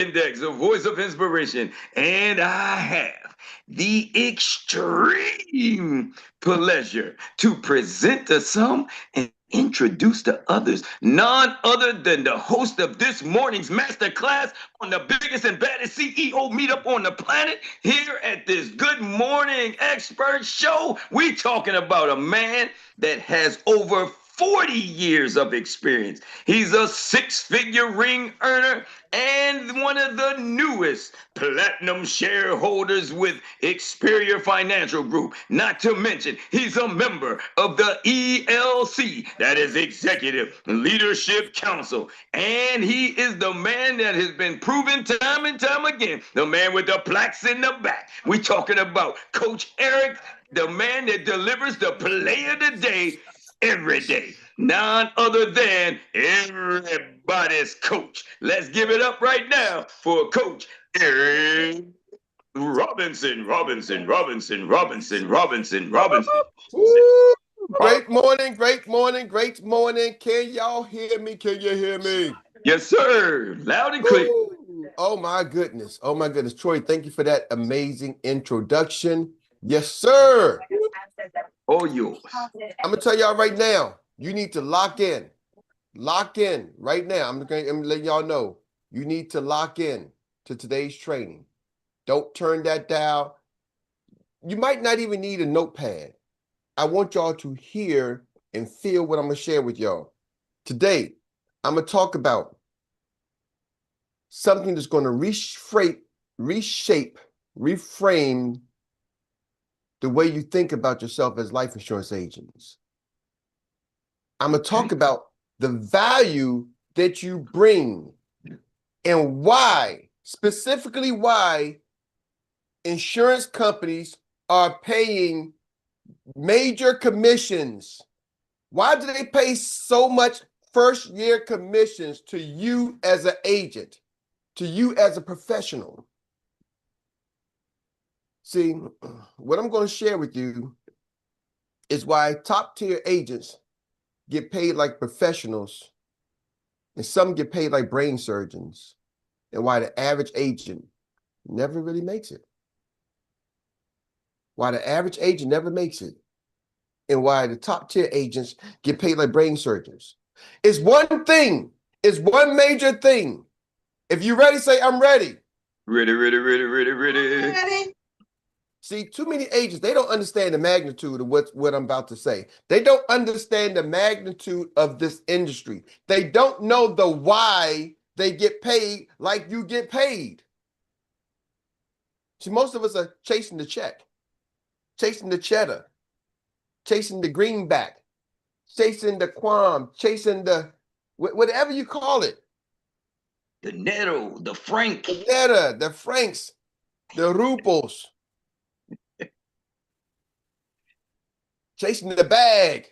Index, a voice of inspiration, and I have the extreme pleasure to present to some and introduce to others none other than the host of this morning's masterclass on the biggest and baddest CEO meetup on the planet. Here at this Good Morning Expert Show, we talking about a man that has over 40 years of experience. He's a six-figure ring earner and one of the newest platinum shareholders with Experior Financial Group. Not to mention, he's a member of the ELC, that is Executive Leadership Council. And he is the man that has been proven time and time again, the man with the plaques in the back. We're talking about Coach Erik, the man that delivers the play of the day every day. None other than everybody's coach. Let's give it up right now for Coach Erik Robinson. Woo! Great morning, great morning, great morning. Can y'all hear me? Can you hear me? Yes, sir. Loud and clear. Oh my goodness. Oh my goodness. Troy, thank you for that amazing introduction. Yes, sir. All yours. I'm gonna tell y'all right now, you need to lock in. Lock in right now. I'm gonna let y'all know. You need to lock in to today's training. Don't turn that down. You might not even need a notepad. I want y'all to hear and feel what I'm going to share with y'all. Today, I'm going to talk about something that's going to reshape, reframe the way you think about yourself as life insurance agents. I'm going to talk about the value that you bring and why, specifically why insurance companies are paying major commissions. Why do they pay so much first year commissions to you as an agent, to you as a professional? See, what I'm going to share with you is why top tier agents get paid like professionals and some get paid like brain surgeons, and why the average agent never really makes it. Why the average agent never makes it, and why the top tier agents get paid like brain surgeons. It's one thing. It's one major thing. If you're ready, say, I'm ready. Ready. See, too many agents, they don't understand the magnitude of what I'm about to say. They don't understand the magnitude of this industry. They don't know the why they get paid like you get paid. See, most of us are chasing the check, chasing the cheddar, chasing the greenback, chasing the qualm, chasing the whatever you call it. The netto, the franc. The netta, the francs, the ruples. Chasing the bag.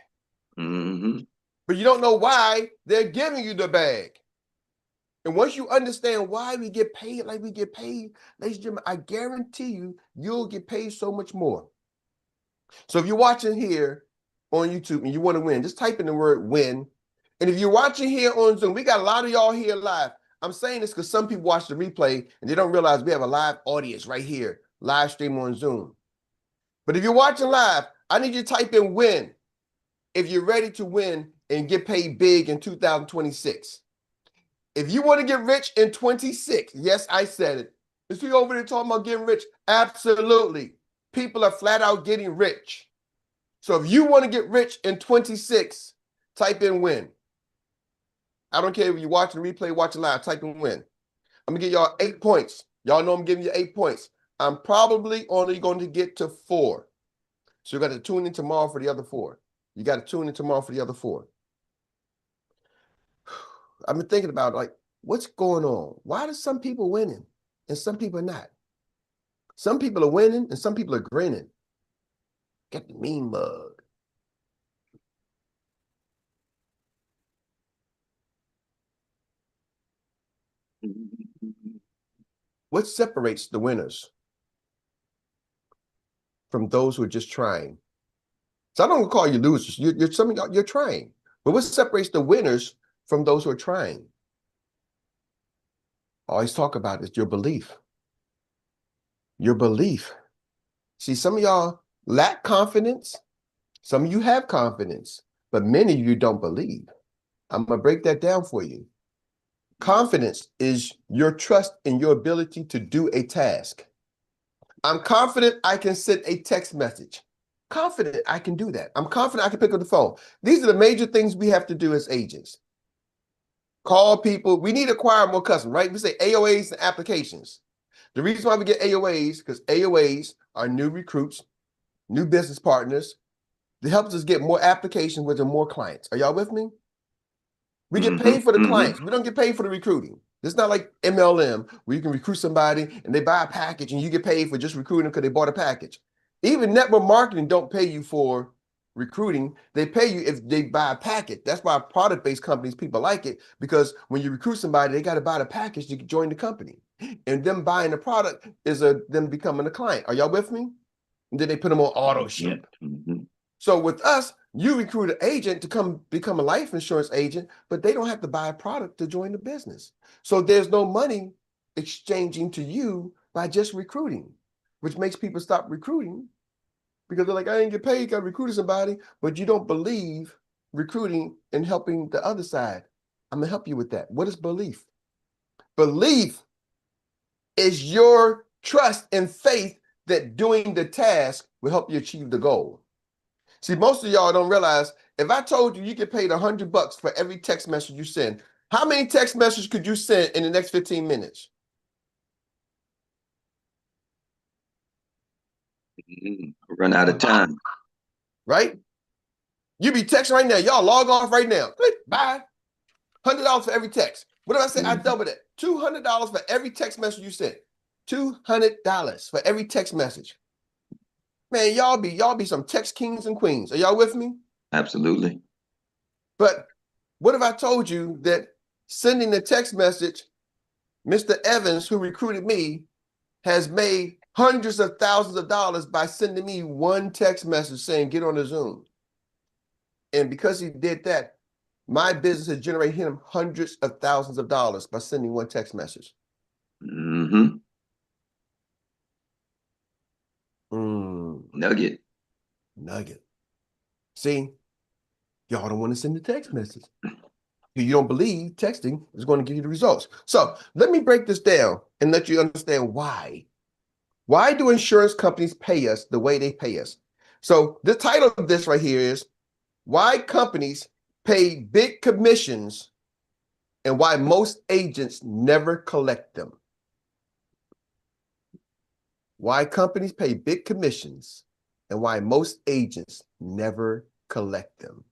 Mm-hmm. But you don't know why they're giving you the bag. And once you understand why we get paid like we get paid, ladies and gentlemen, I guarantee you, you'll get paid so much more. So if you're watching here on YouTube and you want to win, just type in the word win. And if you're watching here on Zoom, we got a lot of y'all here live. I'm saying this because some people watch the replay and they don't realize we have a live audience right here, live stream on Zoom. But if you're watching live, I need you to type in win if you're ready to win and get paid big in 2026. If you want to get rich in 26, yes, I said it. Is he over there talking about getting rich? Absolutely. People are flat out getting rich. So if you want to get rich in 26, type in win. I don't care if you're watching the replay, watching live, type in win. I'm going to give y'all 8 points. Y'all know I'm giving you 8 points. I'm probably only going to get to 4. So you got to tune in tomorrow for the other 4. You got to tune in tomorrow for the other 4. I've been thinking about, like, what's going on? Why are some people winning and some people are not? Some people are winning and some people are grinning. Got the mean mug. What separates the winners from those who are just trying? So I don't call you losers. You're trying. But what separates the winners from those who are trying? always talk about is your belief. Your belief. See, some of y'all lack confidence. Some of you have confidence, but many of you don't believe. I'm going to break that down for you. Confidence is your trust in your ability to do a task. I'm confident I can send a text message. Confident I can do that. I'm confident I can pick up the phone. These are the major things we have to do as agents. Call people. We need to acquire more customers, right? We say AOAs and applications. The reason why we get AOAs, because AOAs are new recruits, new business partners. It helps us get more applications with more clients. Are y'all with me? We get paid for the clients. We don't get paid for the recruiting. It's not like MLM where you can recruit somebody and they buy a package and you get paid for just recruiting them because they bought a package. Even network marketing don't pay you for recruiting. They pay you if they buy a package. That's why product-based companies, people like it, because when you recruit somebody, they got to buy the package to join the company. And them buying the product is them becoming a client. Are y'all with me? And then they put them on auto ship. So with us, you recruit an agent to come become a life insurance agent, but they don't have to buy a product to join the business. So there's no money exchanging to you by just recruiting, which makes people stop recruiting because they're like, I didn't get paid, got recruited somebody, but you don't believe recruiting and helping the other side. I'm gonna help you with that. What is belief? Belief is your trust and faith that doing the task will help you achieve the goal. See, most of y'all don't realize if I told you you get paid $100 for every text message you send, how many text messages could you send in the next 15 minutes? Run out of time. Right? You be texting right now. Y'all log off right now. Click, bye. $100 for every text. What did I say? I doubled it. $200 for every text message you sent. $200 for every text message. Man, y'all be some text kings and queens. Are y'all with me? Absolutely. But what if I told you that sending a text message, Mr. Evans, who recruited me, has made hundreds of thousands of dollars by sending me one text message saying, get on the Zoom. And because he did that, my business has generated him hundreds of thousands of dollars by sending one text message. Nugget. See, y'all don't want to send the text message. You don't believe texting is going to give you the results. So let me break this down and let you understand why. Why do insurance companies pay us the way they pay us? So the title of this right here is why companies pay big commissions and why most agents never collect them. Why companies pay big commissions and why most agents never collect them.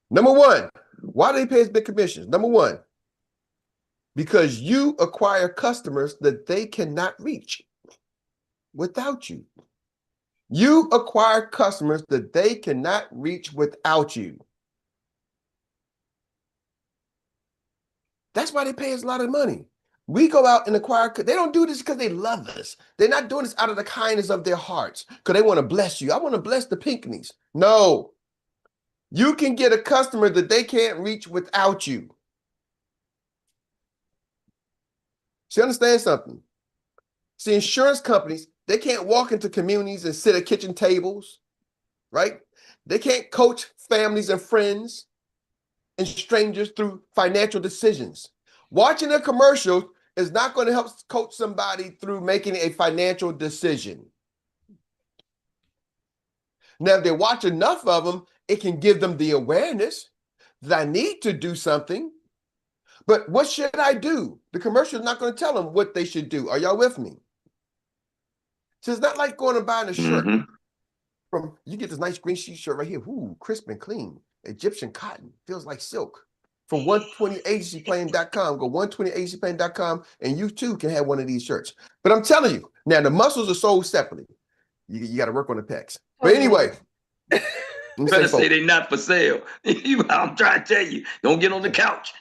Number one, why do they pay us big commissions? Number one, because you acquire customers that they cannot reach without you. You acquire customers that they cannot reach without you. That's why they pay us a lot of money. We go out and acquire, they don't do this because they love us. They're not doing this out of the kindness of their hearts because they want to bless you. I want to bless the Pinckneys. No. You can get a customer that they can't reach without you. See, understand something. See, insurance companies, they can't walk into communities and sit at kitchen tables, right? They can't coach families and friends and strangers through financial decisions. Watching a commercial is not going to help coach somebody through making a financial decision. Now, if they watch enough of them, it can give them the awareness that I need to do something. But what should I do? The commercial is not going to tell them what they should do. Are y'all with me? So it's not like going and buying a shirt from, you get this nice green shirt right here. Ooh, crisp and clean. Egyptian cotton. Feels like silk. From 120agencyplan.com. Go 120agencyplan.com and you too can have one of these shirts. But I'm telling you, now the muscles are sold separately. You got to work on the pecs. But anyway. Better say they're not for sale. I'm trying to tell you, don't get on the couch.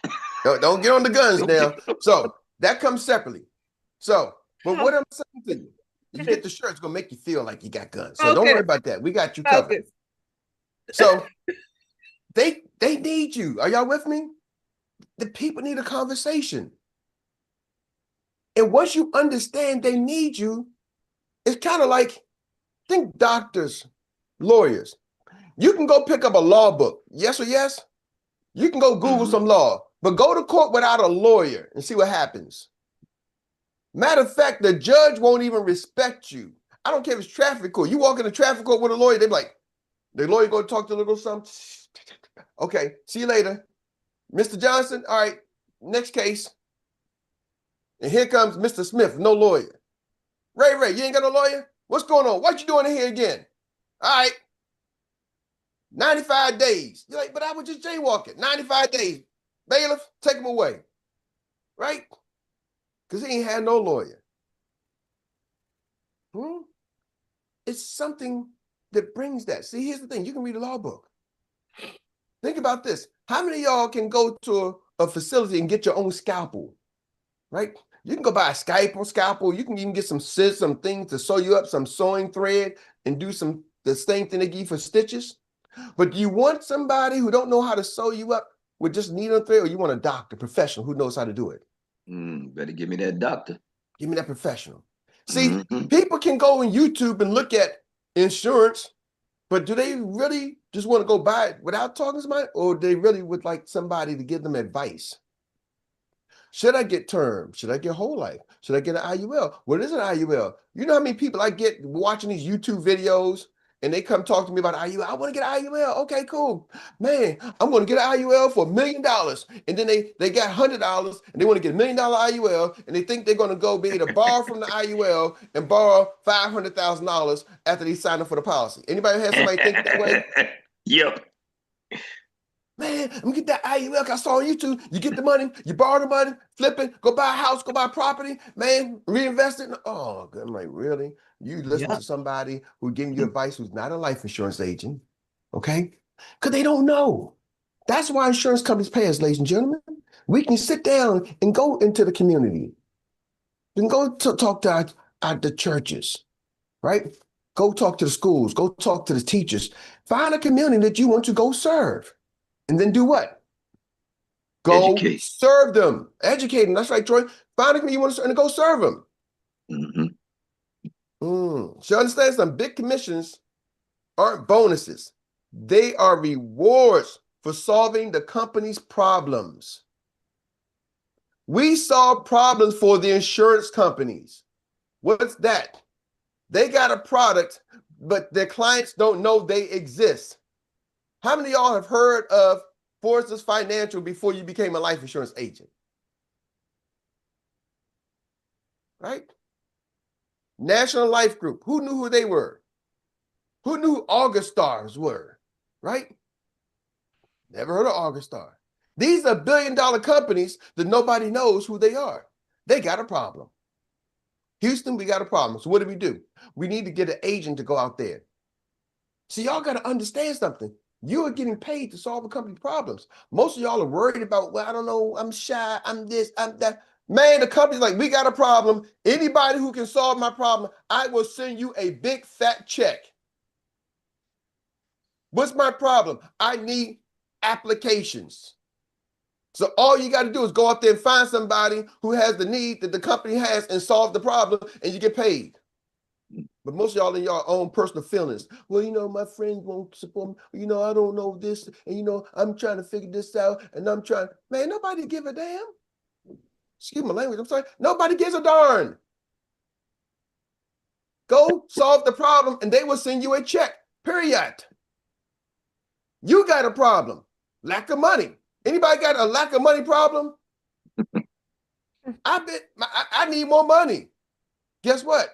Don't get on the guns now. So that comes separately. So, but what I'm saying to you, you get the shirt, it's going to make you feel like you got guns. So don't worry about that. We got you covered. So they need you. Are y'all with me? The people need a conversation. And once you understand they need you, it's kind of like, think doctors, lawyers. You can go pick up a law book. Yes or yes? You can go Google some law, but go to court without a lawyer and see what happens. Matter of fact, the judge won't even respect you. I don't care if it's traffic court. You walk in the traffic court with a lawyer, they're like, the lawyer go talk to a little something. Okay, see you later. Mr. Johnson, all right, next case. And here comes Mr. Smith, no lawyer. Ray, you ain't got no lawyer? What's going on? What you doing in here again? All right, 95 days. You're like, but I was just jaywalking. 95 days. Bailiff, take him away. Right? Because he ain't had no lawyer. It's something that brings that. See, here's the thing. You can read a law book. Think about this. How many of y'all can go to a facility and get your own scalpel? Right? You can go buy a scalpel. You can even get some scissors, some things to sew you up, some sewing thread, and do the same thing they give you for stitches. But do you want somebody who don't know how to sew you up with just needle and thread, or you want a doctor, professional who knows how to do it? Better give me that doctor. Give me that professional. See, people can go on YouTube and look at insurance, but do they really just want to go buy it without talking to somebody, or they really would like somebody to give them advice? Should I get term? Should I get whole life? Should I get an IUL? What is an IUL? You know how many people I get watching these YouTube videos and they come talk to me about IUL? I want to get an IUL. Okay, cool. Man, I'm going to get an IUL for $1 million. And then they got $100 and they want to get $1 million IUL, and they think they're going to go be able to borrow from the IUL and borrow $500,000 after they sign up for the policy. Anybody have somebody think that way? Yep. Man, I'm gonna get that IUL. I saw on YouTube. You get the money, you borrow the money, flip it, go buy a house, go buy property, man, reinvest it. Oh, I'm like, really? You listen to somebody who's giving you advice who's not a life insurance agent, okay? Because they don't know. That's why insurance companies pay us, ladies and gentlemen. We can sit down and go into the community. We can go to talk to the churches, right? Go talk to the schools, go talk to the teachers. Find a community that you want to go serve. And then do what? Go serve them. Educate them. That's right, Troy. Find a community you want to serve and go serve them. So you understand, some big commissions aren't bonuses. They are rewards for solving the company's problems. We solve problems for the insurance companies. What's that? They got a product, but their clients don't know they exist. How many of y'all have heard of Foresters Financial before you became a life insurance agent? Right? National Life Group. Who knew who they were? Who knew who August Stars were? Right? Never heard of August Star. These are billion-dollar companies that nobody knows who they are. They got a problem. Houston, we got a problem. So what do? We need to get an agent to go out there. See, y'all got to understand something. You are getting paid to solve a company's problems. Most of y'all are worried about, well, I don't know, I'm shy, I'm this, I'm that. Man, the company's like, we got a problem. Anybody who can solve my problem, I will send you a big fat check. What's my problem? I need applications. So all you got to do is go out there and find somebody who has the need that the company has and solve the problem, and you get paid. But most of y'all in your own personal feelings. Well, you know, my friends won't support me. You know, I don't know this. And, you know, I'm trying to figure this out. And I'm trying. Man, nobody give a damn. Excuse my language. I'm sorry. Nobody gives a darn. Go solve the problem and they will send you a check. Period. You got a problem. Lack of money. Anybody got a lack of money problem? I need more money. Guess what?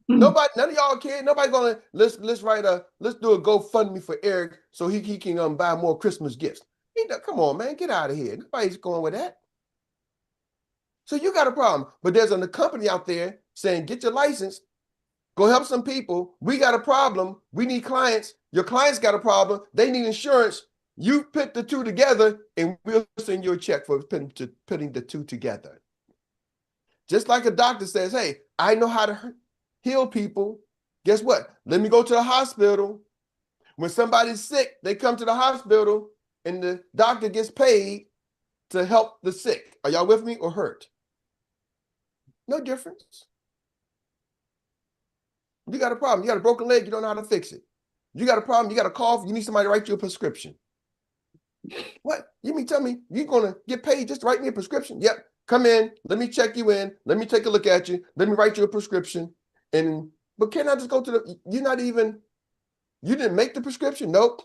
Nobody, none of y'all care. Nobody gonna let's do a GoFundMe for Eric so he can buy more Christmas gifts. Come on, man, get out of here. Nobody's going with that. So you got a problem, but there's a company out there saying, get your license, go help some people. We got a problem. We need clients. Your clients got a problem. They need insurance. You put the two together, and we'll send you a check for putting the two together. Just like a doctor says, hey, I know how to heal people. Guess what? Let me go to the hospital. When somebody's sick, they come to the hospital and the doctor gets paid to help the sick. Are y'all with me or hurt? No difference. You got a problem. You got a broken leg. You don't know how to fix it. You got a problem. You got a cough. You need somebody to write you a prescription. What? You mean tell me you're going to get paid just to write me a prescription? Yep. Come in. Let me check you in. Let me take a look at you. Let me write you a prescription. But can I just go to the, you didn't make the prescription? Nope.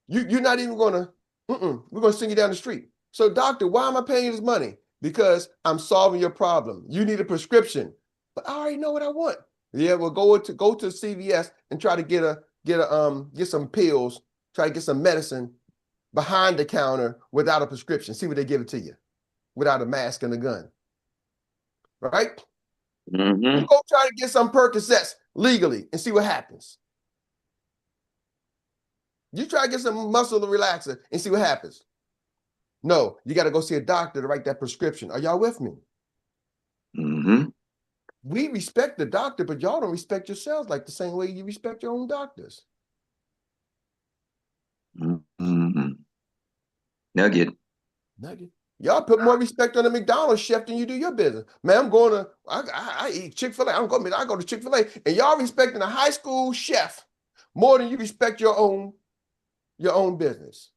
You're not even going to, we're going to send you down the street. So doctor, why am I paying you this money? Because I'm solving your problem. You need a prescription. But I already know what I want. Yeah, well, go to CVS and try to get some pills, try to get some medicine behind the counter without a prescription. See what they give it to you without a mask and a gun. Right? Mm-hmm. Go try to get some Percocets legally and see what happens. You try to get some muscle relaxer and see what happens. No, you got to go see a doctor to write that prescription. Are y'all with me? Mm-hmm. We respect the doctor, but y'all don't respect yourselves like the same way you respect your own doctors. Mm-hmm. Nugget. Y'all put more respect on the McDonald's chef than you do your business. Man, I eat Chick-fil-A. I go to Chick-fil-A, and y'all respecting a high school chef more than you respect your own business.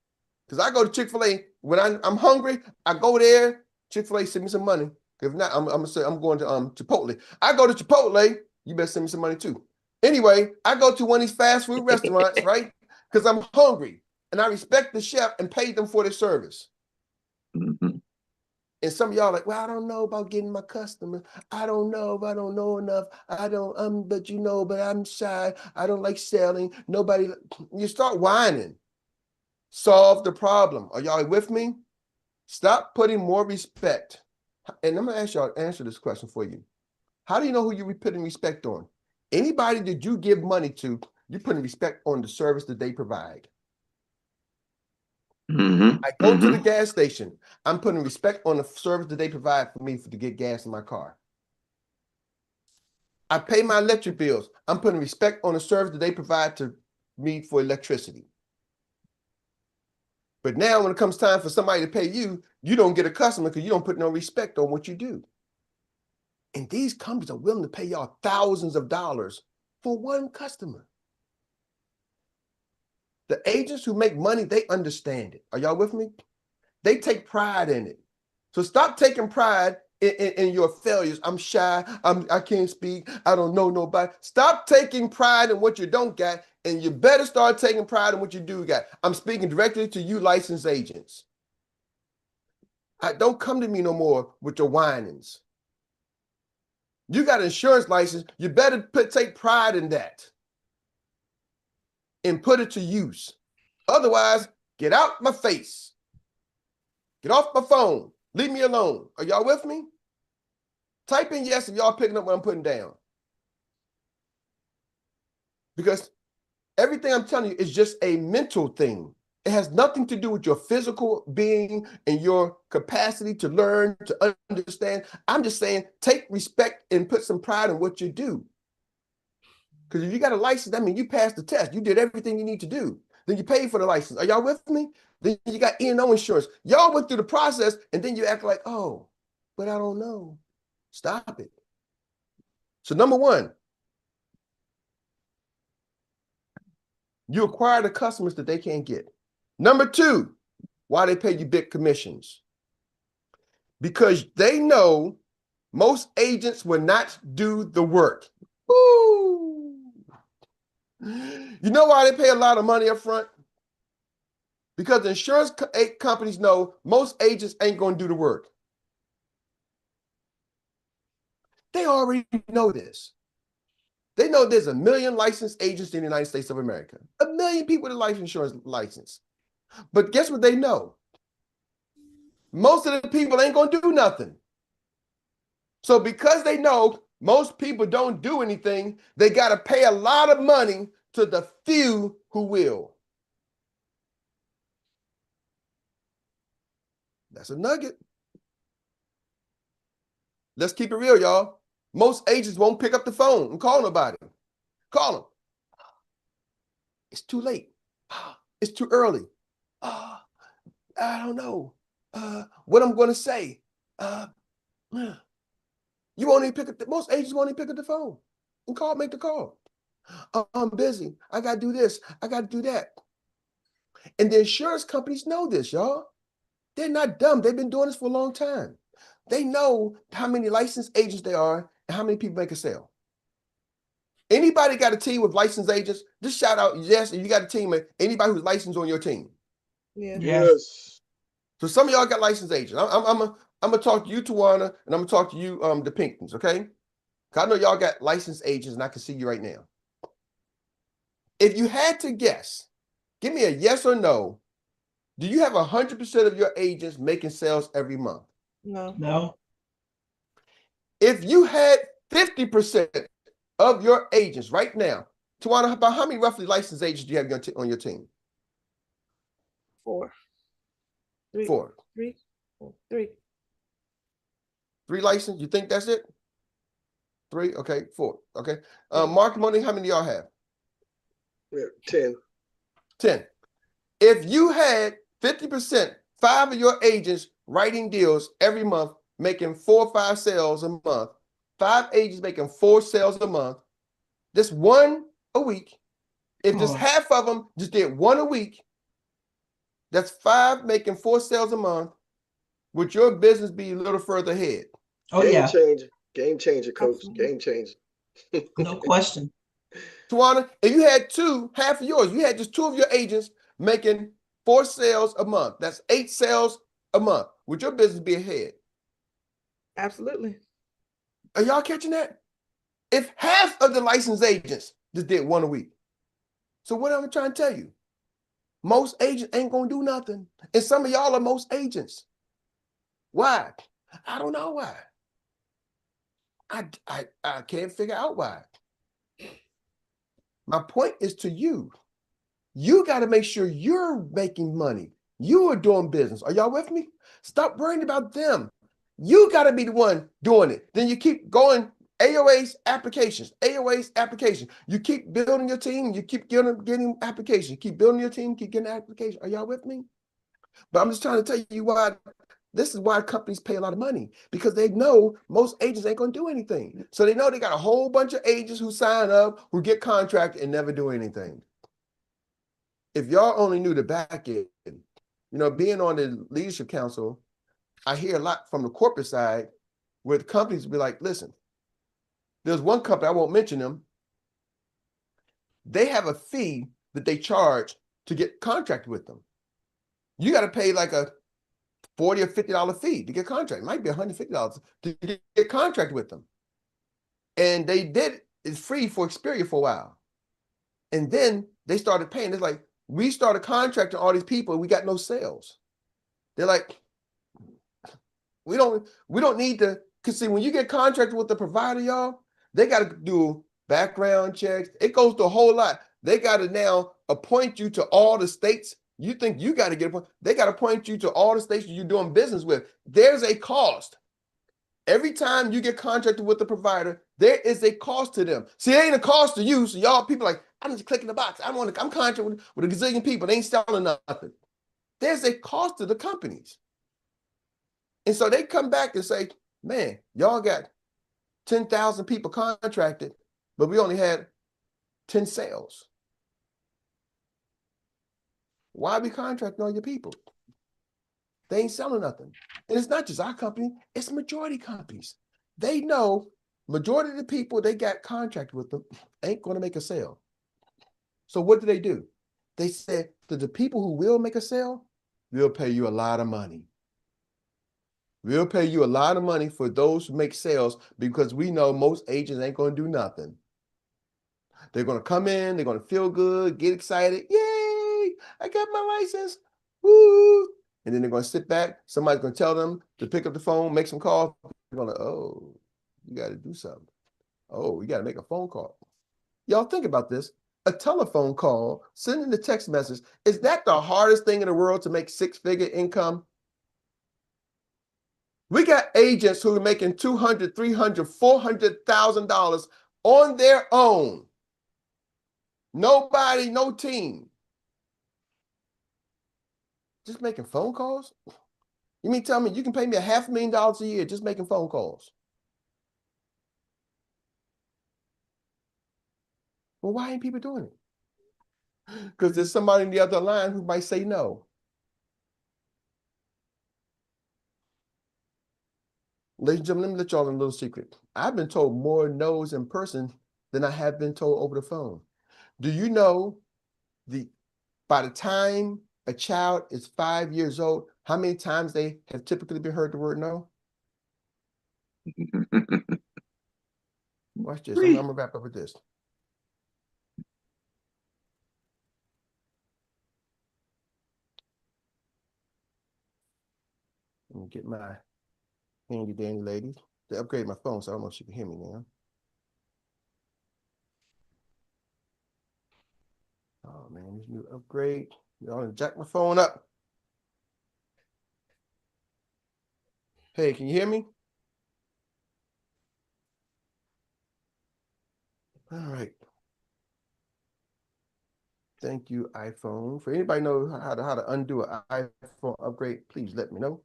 Because I go to Chick-fil-A when I'm hungry. I go there. Chick-fil-A send me some money. If not, I'm gonna say I'm going to Chipotle. I go to Chipotle. You better send me some money too. Anyway, I go to one of these fast food restaurants, right? Because I'm hungry and I respect the chef and pay them for their service. Mm-hmm. And some of y'all are like, well, I don't know about getting my customers. I don't know if I don't know enough. But I'm shy. I don't like selling. Nobody. You start whining. Solve the problem. Are y'all with me? Stop putting more respect. And I'm going to ask y'all to answer this question for you. How do you know who you're putting respect on? Anybody that you give money to, you're putting respect on the service that they provide. Mm-hmm. I go to the gas station. I'm putting respect on the service that they provide for me to get gas in my car. I pay my electric bills. I'm putting respect on the service that they provide to me for electricity. But now when it comes time for somebody to pay you, you don't get a customer because you don't put no respect on what you do. And these companies are willing to pay y'all thousands of dollars for one customer. The agents who make money, they understand it. Are y'all with me? They take pride in it. So stop taking pride in your failures. I'm shy. I can't speak. I don't know nobody. Stop taking pride in what you don't got, and you better start taking pride in what you do got. I'm speaking directly to you licensed agents. Don't come to me no more with your whinings. You got an insurance license. You better take pride in that and put it to use. Otherwise, get out my face. Get off my phone. Leave me alone. Are y'all with me? Type in yes if y'all picking up what I'm putting down. Because everything I'm telling you is just a mental thing. It has nothing to do with your physical being and your capacity to learn, to understand. I'm just saying, take respect and put some pride in what you do. Because if you got a license, that means you passed the test. You did everything you need to do. Then you paid for the license. Are y'all with me? Then you got E&O insurance. Y'all went through the process, and then you act like, oh, but I don't know. Stop it. So number one, you acquire the customers that they can't get. Number two, why they pay you big commissions? Because they know most agents will not do the work. Ooh. You know why they pay a lot of money up front? Because the insurance companies know most agents ain't going to do the work. They already know this. They know there's 1 million licensed agents in the United States of America. 1 million people with a life insurance license. But guess what they know? Most of the people ain't going to do nothing. So because they know most people don't do anything, they got to pay a lot of money to the few who will. That's a nugget. Let's keep it real, y'all. Most agents won't pick up the phone and call nobody. Call them. It's too late. It's too early. I don't know. what I'm going to say. You won't even pick up. Most agents won't even pick up the phone and make the call. I'm busy. I got to do this. I got to do that. And the insurance companies know this, y'all. They're not dumb. They've been doing this for a long time. They know how many licensed agents there are and how many people make a sale. Anybody got a team with licensed agents? Just shout out yes. If you got a team, anybody who's licensed on your team. Yeah. Yes. So some of y'all got licensed agents. I'm gonna talk to you, Tawana, and I'm gonna talk to you, the Pinktons, okay? I know y'all got licensed agents, and I can see you right now. If you had to guess, give me a yes or no. Do you have 100% of your agents making sales every month? No. No. If you had 50% of your agents right now, Tawana, about how many roughly licensed agents do you have on your team? 4. 3. 4. 3. 3. 3 licensed? You think that's it? 3? Okay, 4. Okay. Mark Money, how many do y'all have? 10. 10. If you had 50%, 5 of your agents writing deals every month, making 4 or 5 sales a month, 5 agents making 4 sales a month, just 1 a week. If just half of them just did 1 a week, that's 5 making 4 sales a month. Would your business be a little further ahead? Oh, Game yeah. changer. Game changer, coach. Absolutely. Game changer. No question. Tawana, if you had 2, half of yours, you had just 2 of your agents making 4 sales a month. That's 8 sales a month. Would your business be ahead? Absolutely. Are y'all catching that? If half of the licensed agents just did 1 a week. So what I'm trying to tell you, most agents ain't gonna do nothing. And some of y'all are most agents. Why? I don't know why. I can't figure out why. My point is to you. You got to make sure you're making money. You are doing business. Are y'all with me? Stop worrying about them. You got to be the one doing it. Then you keep going AOA's applications. You keep building your team. You keep getting applications. Keep building your team. Keep getting applications. Are y'all with me? But I'm just trying to tell you why. This is why companies pay a lot of money, because they know most agents ain't going to do anything. So they know they got a whole bunch of agents who sign up, who get contracted and never do anything. If y'all only knew the back end, being on the leadership council, I hear a lot from the corporate side where the companies be like, listen, there's one company, I won't mention them. They have a fee that they charge to get contracted with them. You got to pay like a $40 or $50 fee to get contract. It might be $150 to get contract with them. And they did it's free for Xperia for a while. And then they started paying. It's like, we started contracting all these people and we got no sales. They're like, we don't need to, because see, when you get contracted with the provider, y'all, they got to do background checks. It goes to a whole lot. They got to now appoint you to all the states. You think you got to get appointed. They got to appoint you to all the states you're doing business with. There's a cost. Every time you get contracted with the provider, there is a cost to them. See, it ain't a cost to you. So y'all people like, I'm just clicking the box. I'm contracted with a gazillion people. They ain't selling nothing. There's a cost to the companies. And so they come back and say, man, y'all got 10,000 people contracted, but we only had 10 sales. Why are we contracting all your people? They ain't selling nothing. And it's not just our company, it's majority companies. They know majority of the people they got contract with them ain't going to make a sale. So what do? They said that the people who will make a sale, we'll pay you a lot of money. We'll pay you a lot of money for those who make sales, because we know most agents ain't going to do nothing. They're going to come in, they're going to feel good, get excited. Yay, I got my license. Woo. And then they're going to sit back. Somebody's going to tell them to pick up the phone, make some calls. They're going to, oh, you got to do something. Oh, you got to make a phone call. Y'all think about this. A telephone call, sending the text message, is that the hardest thing in the world to make 6-figure income? We got agents who are making $200,000, $300,000, $400,000 on their own. Nobody, no team. Just making phone calls? You mean tell me you can pay me $500,000 a year just making phone calls? Well, why ain't people doing it? Because there's somebody in the other line who might say no. Ladies and gentlemen, let me let y'all in a little secret. I've been told more no's in person than I have been told over the phone. Do you know by the time a child is 5 years old, how many times they have typically been heard the word no? Watch this. I'm gonna wrap up with this. Let me get my handy dandy ladies. They upgraded my phone, so I don't know if she can hear me now. Oh man, this new upgrade. Y'all jack my phone up. Hey, can you hear me? All right. Thank you, iPhone. For anybody know how to undo an iPhone upgrade, please let me know.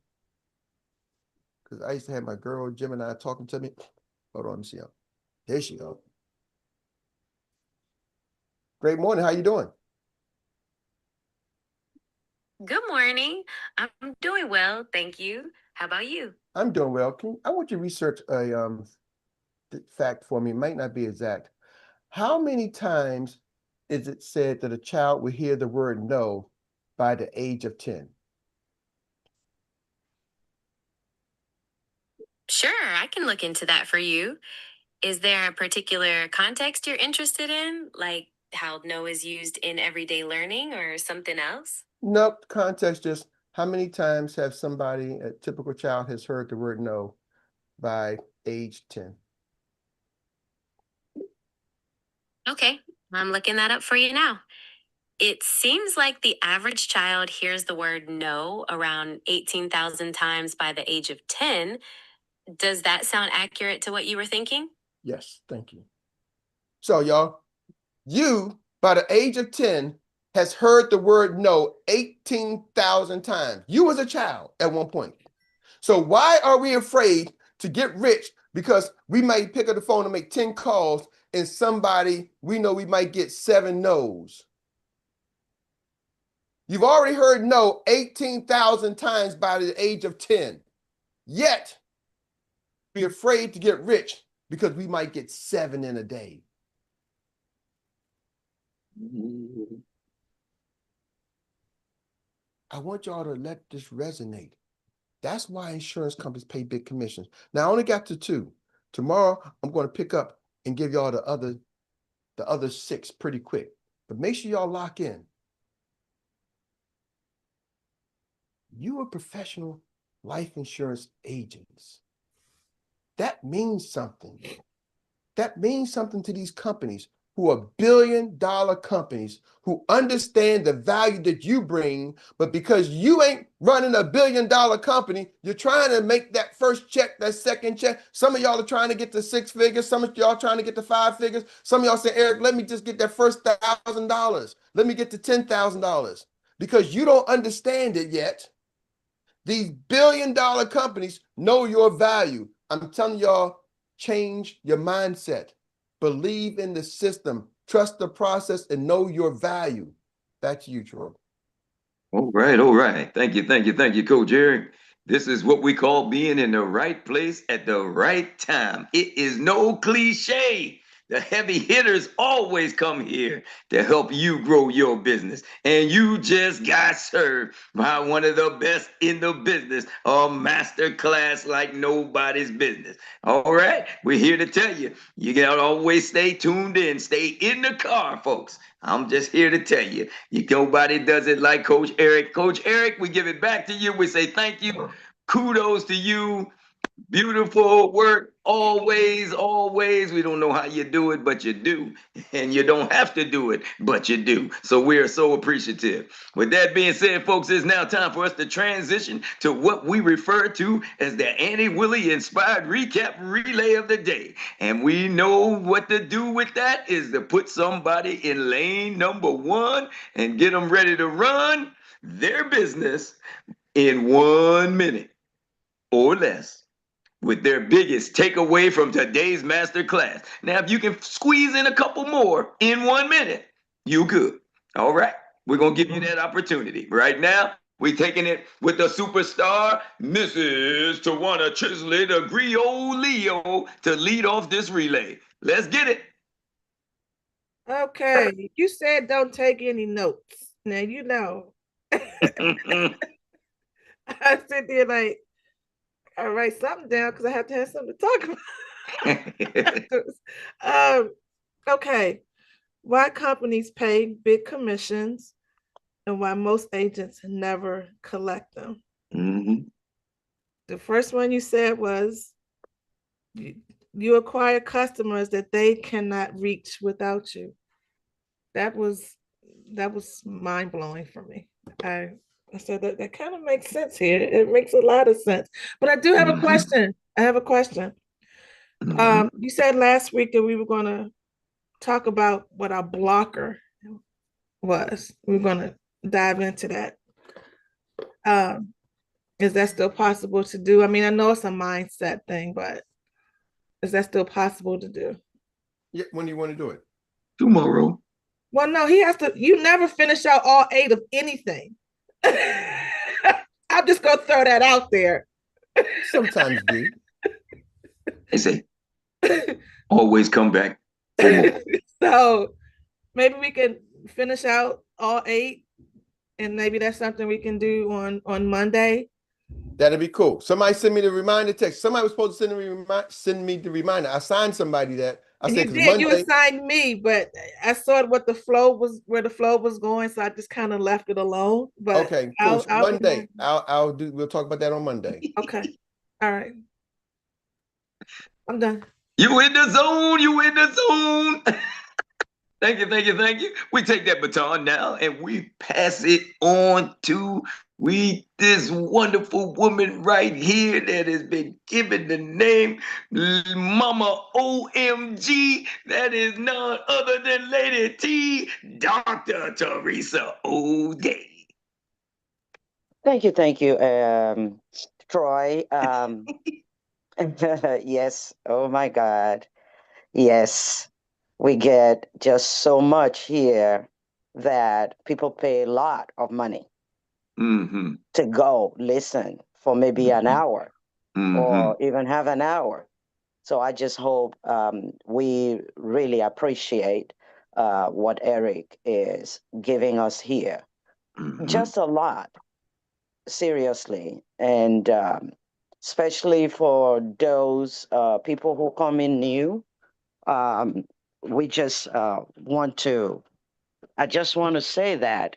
Because I used to have my girl Gemini talking to me. Hold on, let me see. There she go. Great morning. How you doing? Good morning. I'm doing well, thank you. How about you? I'm doing well. I want you to research a fact for me. It might not be exact. How many times is it said that a child will hear the word no by the age of 10? Sure, I can look into that for you. Is there a particular context you're interested in, like how no is used in everyday learning or something else? Nope. Context just how many times have somebody, a typical child, has heard the word no by age 10? Okay, I'm looking that up for you now. It seems like the average child hears the word no around 18,000 times by the age of 10. Does that sound accurate to what you were thinking? Yes, thank you. So, y'all, you, by the age of 10, has heard the word no 18,000 times. You was a child at one point. So why are we afraid to get rich? Because we might pick up the phone and make 10 calls and somebody, we know we might get 7 no's. You've already heard no 18,000 times by the age of 10. Yet, be afraid to get rich because we might get 7 in a day. I want y'all to let this resonate. That's why insurance companies pay big commissions. Now, I only got to 2. Tomorrow, I'm going to pick up and give y'all the other 6 pretty quick. But make sure y'all lock in. You are professional life insurance agents. That means something. That means something to these companies who are billion-dollar companies who understand the value that you bring, but because you ain't running a billion-dollar company, you're trying to make that first check, that second check. Some of y'all are trying to get to 6 figures. Some of y'all trying to get to 5 figures. Some of y'all say, Eric, let me just get that first $1,000. Let me get to $10,000. Because you don't understand it yet. These billion-dollar companies know your value. I'm telling y'all, change your mindset. Believe in the system. Trust the process and know your value. Back to you, Troy. All right, all right. Thank you, Coach Erik. This is what we call being in the right place at the right time. It is no cliche. The heavy hitters always come here to help you grow your business. And you just got served by one of the best in the business, a masterclass like nobody's business. All right, we're here to tell you, you gotta always stay tuned in, stay in the car, folks. I'm just here to tell you, nobody does it like Coach Erik. Coach Erik, we give it back to you. We say thank you. Kudos to you. Beautiful work. Always, always. We don't know how you do it, but you do. And you don't have to do it, but you do. So we are so appreciative. With that being said, folks, it's now time for us to transition to what we refer to as the Annie Willie Inspired Recap Relay of the Day. And we know what to do with that is to put somebody in lane number 1 and get them ready to run their business in 1 minute or less with their biggest takeaway from today's masterclass. Now, if you can squeeze in a couple more in 1 minute, you good. All right. We're going to give you that opportunity. Right now, we're taking it with the superstar, Mrs. Tawana Chisley, the Griot Leo, to lead off this relay. Let's get it. Okay. You said don't take any notes. Now, you know, I sit there like, I write something down because I have to have something to talk about. Okay. Why companies pay big commissions and why most agents never collect them. The first one you said was you acquire customers that they cannot reach without you. That was mind-blowing for me. I said that kind of makes sense here. It makes a lot of sense. But I do have a question. I have a question. You said last week that we were going to talk about what our blocker was. We're going to dive into that. Is that still possible to do? I mean, I know it's a mindset thing, but is that still possible to do? Yeah, when do you want to do it? Tomorrow. Well, no, he has to. You never finish out all 8 of anything. I'm just gonna throw that out there. Sometimes do. They say, always come back for more. So maybe we can finish out all 8, and maybe that's something we can do on Monday. That'd be cool. Somebody send me the reminder text. Somebody was supposed to send me the reminder. I signed somebody that. I said, you did. Monday, you assigned me, but I saw what the flow was, where the flow was going, so I just kind of left it alone. But okay, cool. So Monday, I'll do. We'll talk about that on Monday. Okay, all right. I'm done. You in the zone. You in the zone. Thank you, thank you, thank you. We take that baton now and we pass it on to this wonderful woman right here that has been given the name Mama OMG. That is none other than Lady T, Dr. Teresa O'Day. Thank you, Troy. Yes. Oh my God. Yes. We get just so much here that people pay a lot of money to go listen for maybe an hour or even have an hour. So I just hope we really appreciate what Erik is giving us here. Just a lot, seriously. And especially for those people who come in new, we just I just want to say that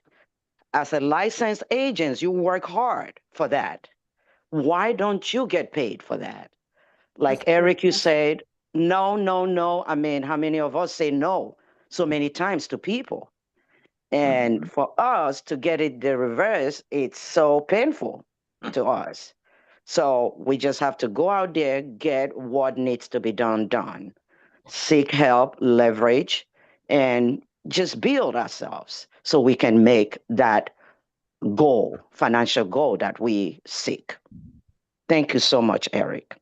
as a licensed agent, you work hard for that. Why don't you get paid for that? Like Erik, you said, no, no, no. I mean, how many of us say no so many times to people? And for us to get it the reverse, it's so painful to us. So we just have to go out there, get what needs to be done. Seek help, leverage, and just build ourselves so we can make that goal, financial goal that we seek. Thank you so much, Erik.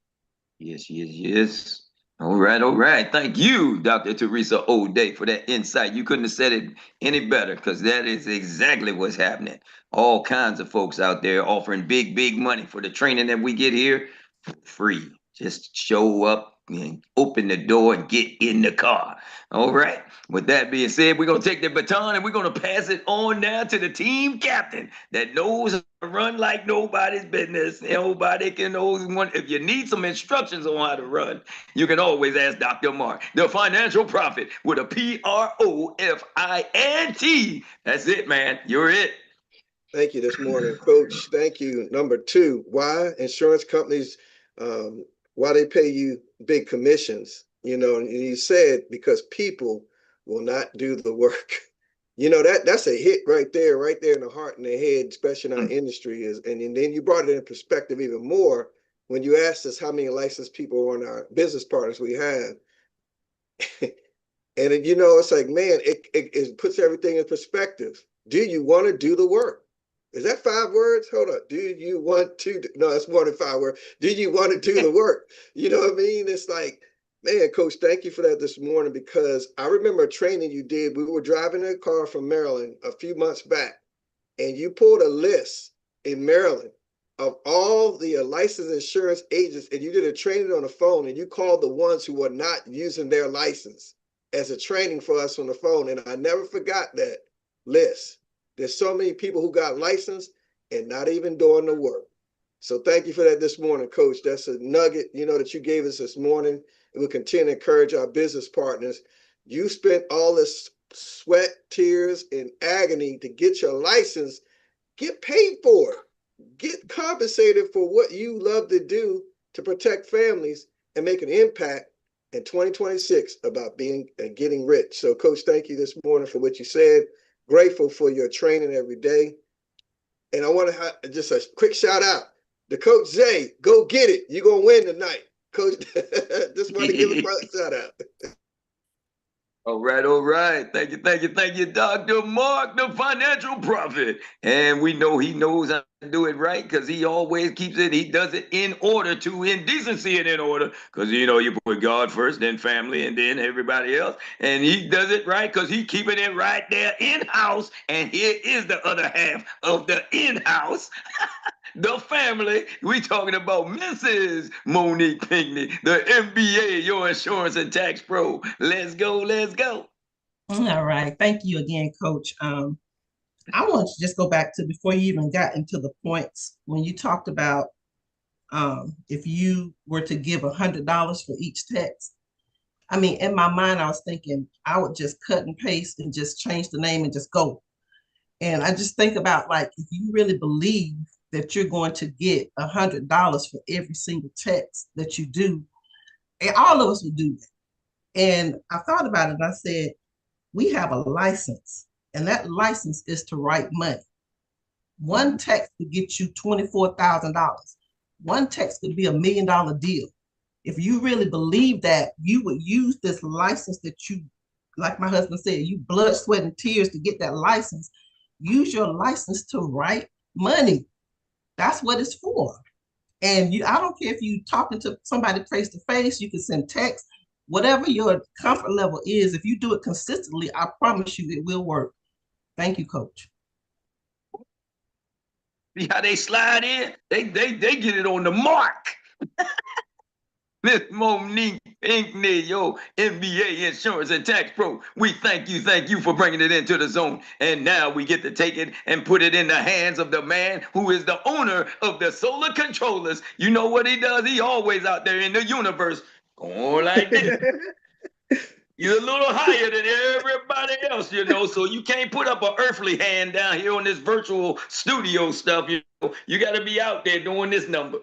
Yes, yes, yes. All right. Thank you, Dr. Teresa O'Day, for that insight. You couldn't have said it any better because that is exactly what's happening. All kinds of folks out there offering big, big money for the training that we get here for free. Just show up and open the door and get in the car. All right. With that being said, we're going to take the baton and we're going to pass it on now to the team captain that knows how to run like nobody's business. Nobody can always want. If you need some instructions on how to run, you can always ask Dr. Mark, the financial prophet with a PROFINT. That's it, man. You're it. Thank you this morning, Coach. Thank you. Number 2, why insurance companies, why they pay you big commissions, and you said because people will not do the work. That's a hit right there in the heart and the head, especially in our industry and then you brought it in perspective even more when you asked us how many licensed people on our business partners we have. And it's like, man, it puts everything in perspective. Do you want to do the work? Is that 5 words? Hold up. Do you want to? No, it's more than 5 words. Do you want to do the work? You know what I mean? It's like, man, Coach, thank you for that this morning, because I remember a training you did. We were driving in a car from Maryland a few months back, and you pulled a list in Maryland of all the licensed insurance agents, and you did a training on the phone, and you called the ones who were not using their license as a training for us on the phone. And I never forgot that list. There's so many people who got licensed and not even doing the work. So thank you for that this morning, Coach. That's a nugget, that you gave us this morning. And we'll continue to encourage our business partners. You spent all this sweat, tears, and agony to get your license. Get paid for it. Get compensated for what you love to do to protect families and make an impact in 2026 about being and getting rich. So, Coach, thank you this morning for what you said. Grateful for your training every day. And I want to have just a quick shout out to Coach Zay. Go get it. You're going to win tonight. Coach, just want to give a shout out. All right. Thank you, Dr. Mark, the financial prophet. And we know he knows how to do it right, because he always keeps it. He does it in decency and in order, because, you put God first, then family, and then everybody else. And he does it right because he keeping it right there in-house. And here is the other half of the in-house. The family. We talking about Mrs. Monique Pinckney, the MBA, your insurance and tax pro. Let's go. All right. Thank you again, Coach. I want to just go back to before you even got into the points when you talked about if you were to give $100 for each text. I mean, in my mind, I was thinking I would just cut and paste and just change the name and just go. And I just think about, like, if you really believe that you're going to get $100 for every single text that you do, and all of us would do that. And I thought about it and I said, we have a license, and that license is to write money. One text could get you $24,000. One text could be $1 million deal. If you really believe that, you would use this license that you, like my husband said, you blood, sweat, and tears to get that license. Use your license to write money. That's what it's for. And I don't care if you talking to somebody face to face, you can send text, whatever your comfort level is. If you do it consistently, I promise you it will work. Thank you, Coach. See how they slide in? They get it on the mark. Miss Monique Pinckney, your MBA insurance and tax pro. We thank you for bringing it into the zone. And now we get to take it and put it in the hands of the man who is the owner of the solar controllers. You know what he does? He always out there in the universe going like this. You're a little higher than everybody else, so you can't put up an earthly hand down here on this virtual studio stuff. You got to be out there doing this number.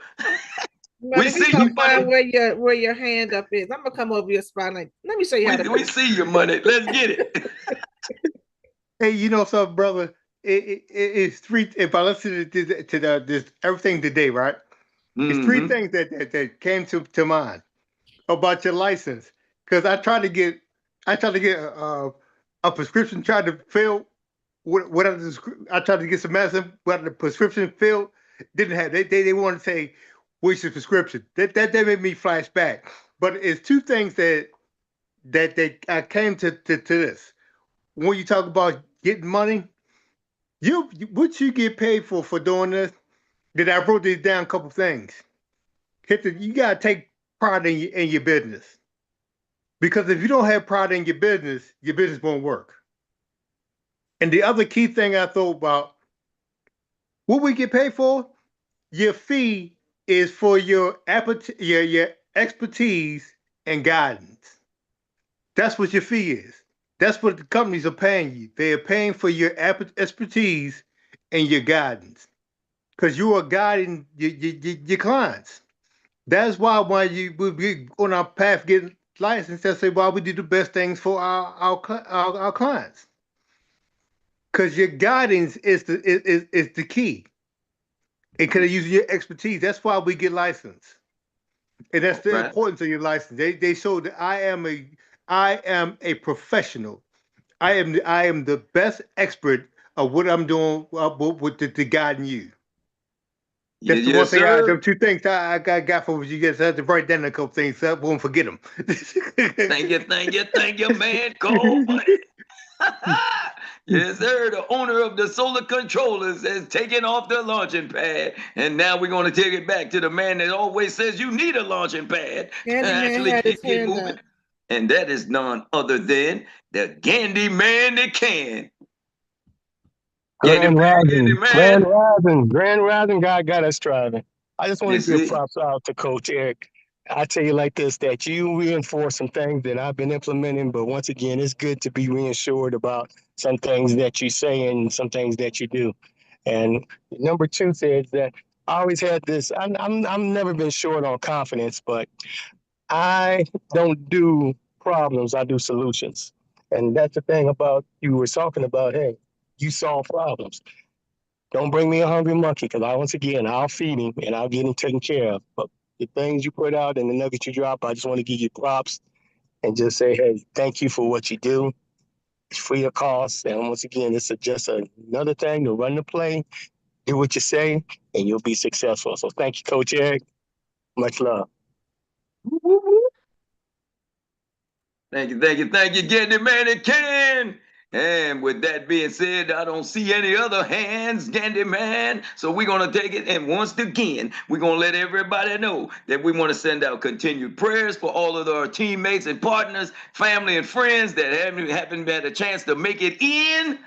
We see you, find where your hand up is. I'm gonna come over your spot. Like, let me show you how to. We see your money. Let's get it. Hey, something, brother? It's three. If I listen to this everything today, right? It's three things that came to mind about your license. Because I tried to get a prescription. Tried to fill whatever. I tried to get some medicine. Whether the prescription filled, didn't have. They wanted to say, "Where's your prescription?" That made me flash back. But it's two things that I came to this. When you talk about getting money, what you get paid for doing this? That I wrote these down, a couple things. You gotta take pride in your business, because if you don't have pride in your business won't work. And the other key thing I thought about, what we get paid for, your fee is for your expertise and guidance. That's what your fee is. That's what the companies are paying you. They are paying for your expertise and your guidance, because you are guiding your clients. That's why when we on our path getting licensed, that's why we do the best things for our clients. Because your guidance is the key. And because using your expertise, that's why we get licensed. And that's the importance of your license. They show that I am a professional. I am the best expert of what I'm doing with the guiding you. That's the one Yes, thing sir. them 2 things I got from you guys. I had to write down a couple things so I won't forget them. Thank you, man. Call money. Yes, sir. The owner of the solar controllers has taken off the launching pad. And now we're going to take it back to the man that always says you need a launching pad to Candyman actually had his get hand moving. up. And that is none other than the Gandy Man that can. Grand Rising, Man. Grand Rising God got us striving. I just want You to give see? props out to Coach Erik. I tell you like this, that you reinforce some things that I've been implementing, but once again, it's good to be reassured about some things that you say and some things that you do. And number two says that I always had this. I'm never been short on confidence, but I don't do problems. I do solutions, and that's the thing about you were talking about. Hey, you solve problems. Don't bring me a hungry monkey because once again, I'll feed him and I'll get him taken care of. But the things you put out and the nuggets you drop, I just want to give you props and just say, hey, thank you for what you do. It's free of cost. And once again, it's just another thing to run the play, do what you say, and you'll be successful. So thank you, Coach Erik. Much love. Thank you, Gandy Man that can. And with that being said, I don't see any other hands, Gandy Man. So we're going to take it. And once again, we're going to let everybody know that we want to send out continued prayers for all of our teammates and partners, family and friends that haven't had a chance to make it in.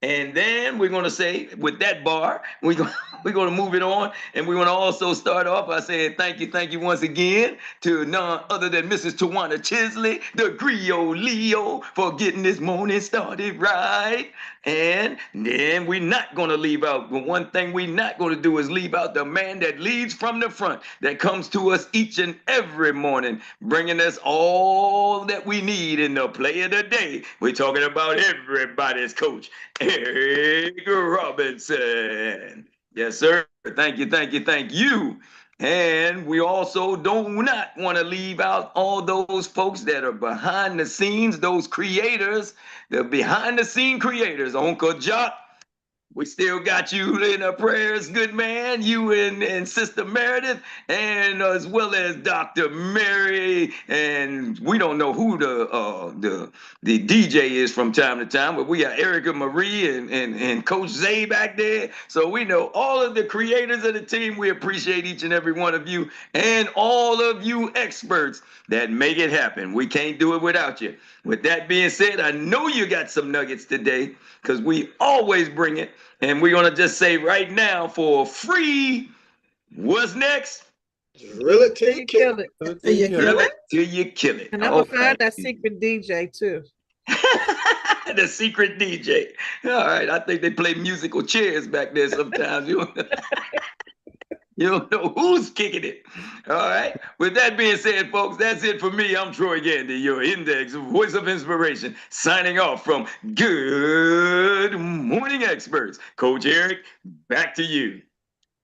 And then we're going to say, with that bar, we're going to move it on. And we're going to also start off by saying thank you once again to none other than Mrs. Tawana Chisley, the Griot Leo, for getting this morning started right. And then we're not going to leave out. But one thing we're not going to do is leave out the man that leads from the front, that comes to us each and every morning, bringing us all that we need in the play of the day. We're talking about everybody's coach, Erik Robinson. Yes, sir. Thank you. And we also do not want to leave out all those folks that are behind the scenes, those creators, the behind the scene creators. Uncle Jock, we still got you in our prayers, good man. You and Sister Meredith, and as well as Dr. Mary. And we don't know who the DJ is from time to time, but we got Erica Marie and Coach Zay back there. So we know all of the creators of the team. We appreciate each and every one of you, and all of you experts that make it happen. We can't do it without you. With that being said, I know you got some nuggets today, because we always bring it. And we're going to just say right now, for free, what's next? Drill it till you kill it. Till you kill it. Till you kill it. And I'm going to find that secret DJ too. The secret DJ. All right. I think they play musical chairs back there sometimes. You don't know who's kicking it. All right. With that being said, folks, that's it for me. I'm Troy Gandy, your index voice of inspiration, signing off from Good Morning Experts. Coach Erik, back to you.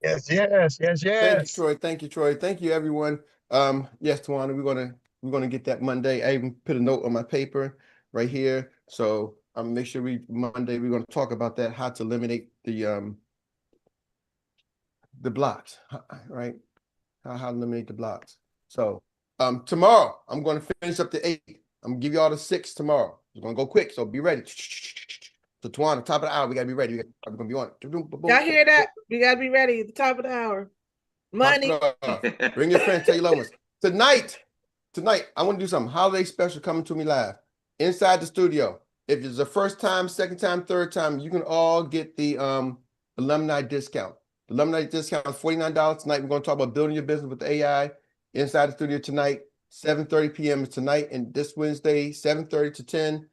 Yes. Thank you, Troy. Thank you, everyone. Yes, Tawana, we're gonna get that Monday. I even put a note on my paper right here. So I'm gonna make sure Monday we're gonna talk about that, how to eliminate the blocks, right? How to eliminate the blocks. So tomorrow I'm gonna finish up the 8. I'm gonna give you all the 6 tomorrow. It's gonna go quick, so be ready. So Tawana, top of the hour, we gotta be ready. We're gonna be on. Y'all hear that? We gotta be ready at the top of the hour. Money. Bring your friends, tell your loved ones. Tonight, I want to do something. Holiday special coming to me live inside the studio. If it's the first time, second time, third time, you can all get the alumni discount. The alumni discount is $49 tonight. We're going to talk about building your business with AI inside the studio tonight. 7:30 p.m. is tonight, and this Wednesday, 7:30 to 10,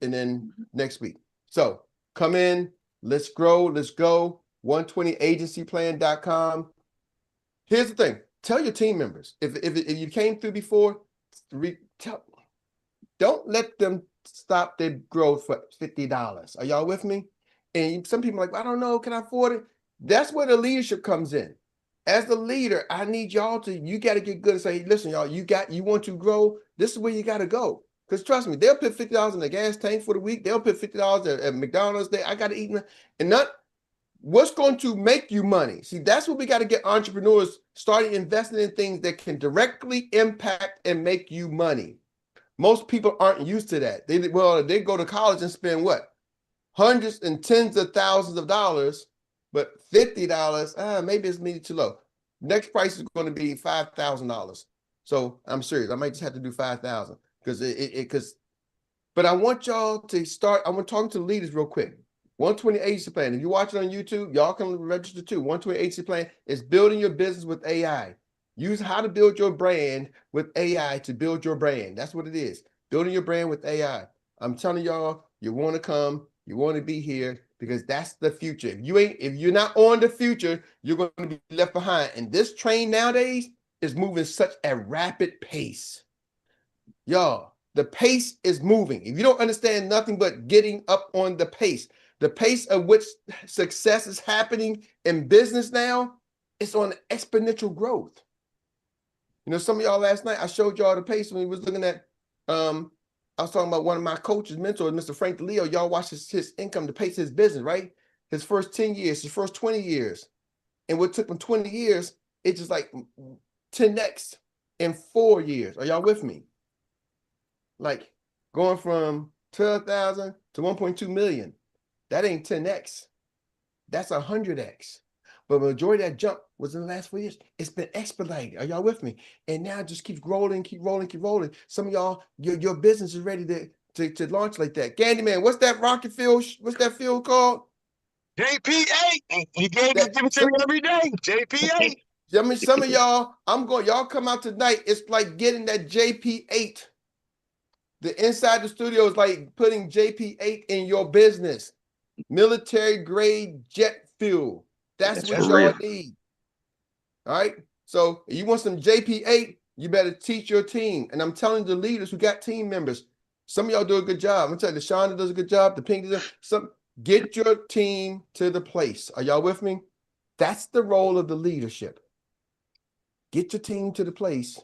and then next week. So come in, let's grow, let's go. 120agencyplan.com. Here's the thing. Tell your team members. If you came through before, don't let them stop their growth for $50. Are y'all with me? And some people are like, I don't know, can I afford it? That's where the leadership comes in. As the leader, I need y'all you got to get good and say, listen, y'all, you want to grow. This is where you got to go. Because trust me, they'll put $50 in the gas tank for the week. They'll put $50 at McDonald's. I got to eat. And not what's going to make you money. See, that's what we got to get entrepreneurs starting investing in things that can directly impact and make you money. Most people aren't used to that. They go to college and spend what? Hundreds and tens of thousands of dollars, but $50, maybe it's maybe too low. Next price is going to be $5,000. So I'm serious. I might just have to do 5,000 because but I want y'all to start. I want to talk to the leaders real quick. 120 agency plan. If you watch it on YouTube, y'all can register too. 120 agency plan is building your business with AI. Use how to build your brand with AI to build your brand. That's what it is. Building your brand with AI. I'm telling y'all, you want to come, you want to be here because that's the future. If you're not on the future, you're going to be left behind. And this train nowadays is moving such a rapid pace. Y'all, the pace is moving. If you don't understand nothing but getting up on the pace of which success is happening in business now, it's on exponential growth. You know, some of y'all last night, I showed y'all the pace when we was looking at, I was talking about one of my coaches, mentors, Mr. Frank DeLeo. Y'all watch his income, the pace of his business, right? His first 10 years, his first 20 years. And what took him 20 years, it's just like 10x in 4 years. Are y'all with me? Like going from 12,000 to 1.2 million. That ain't 10x. That's 100x. But the majority of that jump was in the last 4 years. It's been expedited. Are y'all with me? And now it just keeps rolling, keep rolling, keep rolling. Some of y'all, your business is ready to launch like that. Candyman, what's that rocket field? What's that field called? JP8. He give it to me every day. JP8. I mean, some of y'all, y'all come out tonight. It's like getting that JP8. The inside the studio is like putting JP8 in your business. Military grade jet fuel. That's what y'all need. All right. So if you want some JP8, you better teach your team. And I'm telling the leaders who got team members, some of y'all do a good job. I'm gonna tell you, Shonda does a good job. The Pink does some. Get your team to the place. Are y'all with me? That's the role of the leadership. Get your team to the place.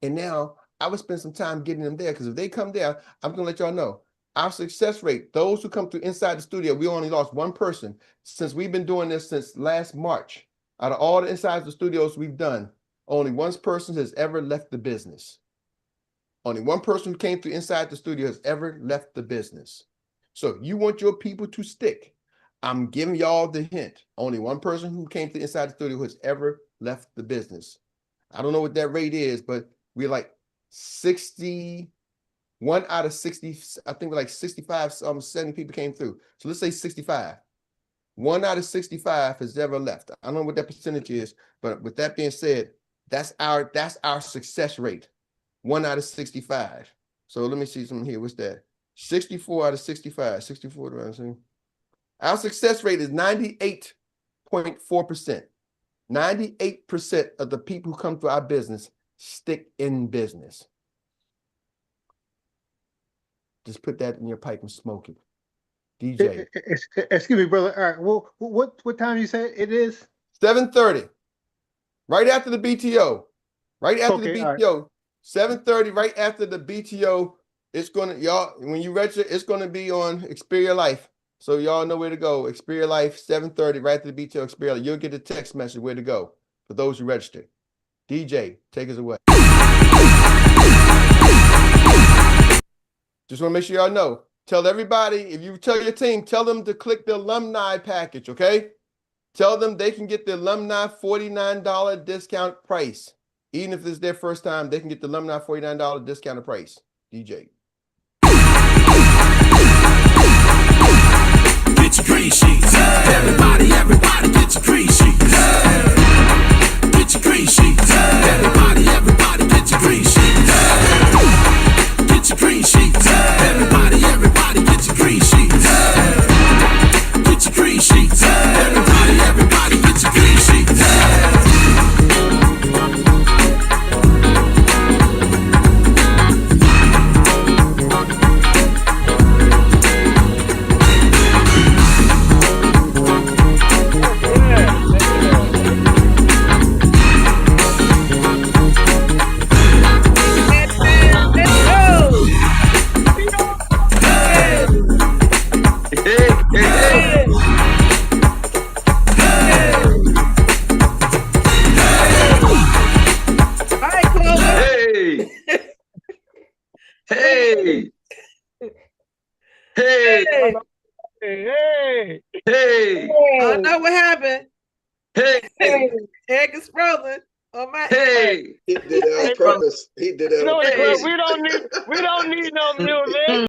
And now I would spend some time getting them there because if they come there, I'm gonna let y'all know. Our success rate, those who come through inside the studio, we only lost one person since we've been doing this since last March. Out of all the inside the studios we've done, only one person has ever left the business. Only one person who came through inside the studio has ever left the business. So if you want your people to stick, I'm giving y'all the hint. Only one person who came through inside the studio has ever left the business. I don't know what that rate is, but we're like 61 out of 60, I think we're like 65, 70 people came through. So let's say 65. 1 out of 65 has ever left. I don't know what that percentage is, but with that being said, that's our success rate. 1 out of 65. So let me see something here. What's that? 64 out of 65. 64. Our success rate is 98.4%. 98% of the people who come through our business stick in business. Just put that in your pipe and smoke it. DJ. Excuse me, brother. All right. Well, what time you say it is? 7:30. Right after the BTO. Right after the BTO. Right. 7:30, right after the BTO. It's gonna, y'all, when you register, it's gonna be on Experience Life. So y'all know where to go. Experience Life, 7:30, right after the BTO Experience. You'll get a text message where to go for those who register. DJ, take us away. Just want to make sure y'all know. Tell everybody, if you tell your team, tell them to click the alumni package, okay? Tell them they can get the alumni $49 discount price. Even if it's their first time, they can get the alumni $49 discounted price. DJ. Get your green sheets. Everybody get your green sheets. Get your green sheets. Everybody get your green sheets. Get your green sheets. Everybody get your green sheets. Get your green sheets. Everybody get your green sheets. Hey. Hey. Hey, Hey, Hey. I know what happened. Hey. Egg is frozen on my Hey. He did it on hey, purpose. He did it you know on what, Hey. Club? purpose. We don't need no music.